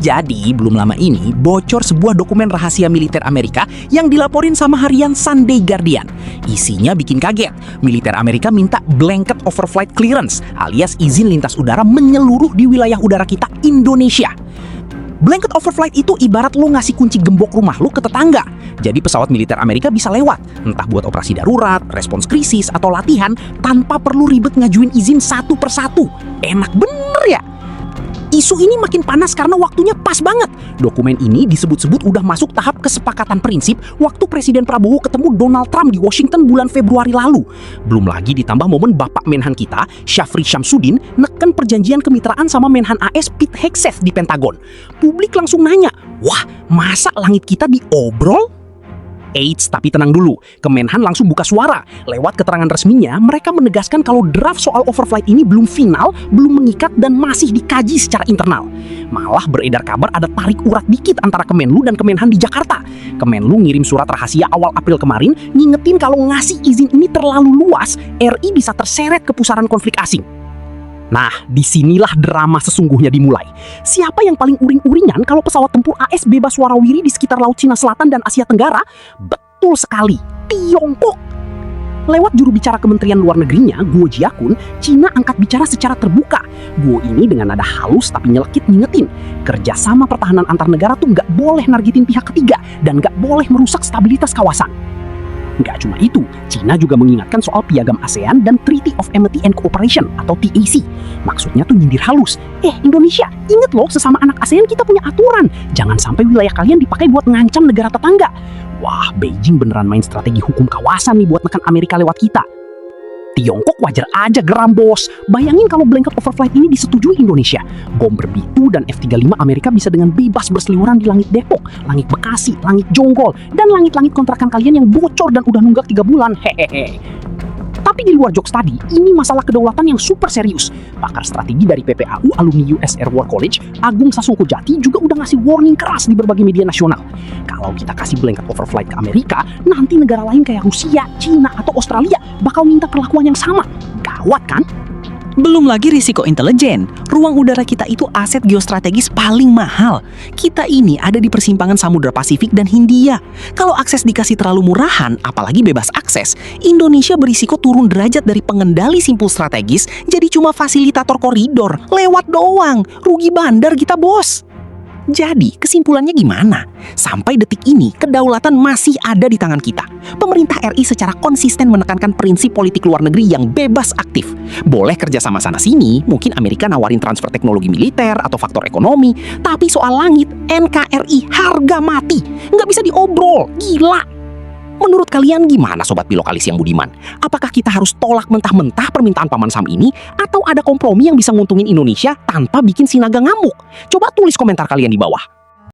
Jadi, belum lama ini bocor sebuah dokumen rahasia militer Amerika yang dilaporin sama harian Sunday Guardian. Isinya bikin kaget. Militer Amerika minta blanket overflight clearance alias izin lintas udara menyeluruh di wilayah udara kita, Indonesia. Blanket overflight itu ibarat lo ngasih kunci gembok rumah lo ke tetangga. Jadi pesawat militer Amerika bisa lewat, entah buat operasi darurat, respons krisis, atau latihan tanpa perlu ribet ngajuin izin satu persatu. Enak bener ya? Isu ini makin panas karena waktunya pas banget. Dokumen ini disebut-sebut udah masuk tahap kesepakatan prinsip waktu Presiden Prabowo ketemu Donald Trump di Washington bulan Februari lalu. Belum lagi ditambah momen Bapak Menhan kita, Syafri Syamsuddin, neken perjanjian kemitraan sama Menhan AS Pete Hegseth di Pentagon. Publik langsung nanya, wah masa langit kita diobrol? Eits, tapi tenang dulu. Kemenhan langsung buka suara. Lewat keterangan resminya, mereka menegaskan kalau draft soal overflight ini belum final, belum mengikat, dan masih dikaji secara internal. Malah beredar kabar ada tarik urat dikit antara Kemenlu dan Kemenhan di Jakarta. Kemenlu ngirim surat rahasia awal April kemarin, ngingetin kalau ngasih izin ini terlalu luas, RI bisa terseret ke pusaran konflik asing. Nah, disinilah drama sesungguhnya dimulai. Siapa yang paling uring-uringan kalau pesawat tempur AS bebas warawiri di sekitar Laut Cina Selatan dan Asia Tenggara? Betul sekali, Tiongkok. Lewat juru bicara Kementerian Luar Negerinya, Guo Jiakun, Cina angkat bicara secara terbuka. Guo ini dengan nada halus tapi nyelekit ngingetin, kerjasama pertahanan antar negara tuh nggak boleh nargetin pihak ketiga dan nggak boleh merusak stabilitas kawasan. Nggak cuma itu, Cina juga mengingatkan soal piagam ASEAN dan Treaty of Amity and Cooperation atau TAC. Maksudnya tuh nyindir halus. Indonesia, inget loh sesama anak ASEAN kita punya aturan. Jangan sampai wilayah kalian dipakai buat ngancam negara tetangga. Wah, Beijing beneran main strategi hukum kawasan nih buat nekan Amerika lewat kita. Tiongkok wajar aja geram bos. Bayangin kalau blanket overflight ini disetujui Indonesia. Bomber B-2 dan F-35 Amerika bisa dengan bebas berseliweran di langit Depok, langit Bekasi, langit Jonggol, dan langit-langit kontrakan kalian yang bocor dan udah nunggak 3 bulan. Hehehe. Tapi di luar jokes tadi, ini masalah kedaulatan yang super serius. Pakar strategi dari PPAU alumni US Air War College, Agung Sasongko Jati juga udah ngasih warning keras di berbagai media nasional. Kalau kita kasih blanket overflight ke Amerika, nanti negara lain kayak Rusia, Cina, atau Australia bakal minta perlakuan yang sama. Gawat kan? Belum lagi risiko intelijen. Ruang udara kita itu aset geostrategis paling mahal. Kita ini ada di persimpangan Samudra Pasifik dan Hindia. Kalau akses dikasih terlalu murahan, apalagi bebas akses, Indonesia berisiko turun derajat dari pengendali simpul strategis jadi cuma fasilitator koridor. Lewat doang. Rugi bandar kita, bos. Jadi, kesimpulannya gimana? Sampai detik ini, kedaulatan masih ada di tangan kita. Pemerintah RI secara konsisten menekankan prinsip politik luar negeri yang bebas aktif. Boleh kerja sama sana-sini, mungkin Amerika nawarin transfer teknologi militer atau faktor ekonomi, tapi soal langit, NKRI harga mati. Nggak bisa diobrol, gila. Menurut kalian gimana Sobat Bilokalis yang budiman? Apakah kita harus tolak mentah-mentah permintaan Paman Sam ini? Atau ada kompromi yang bisa nguntungin Indonesia tanpa bikin si naga ngamuk? Coba tulis komentar kalian di bawah.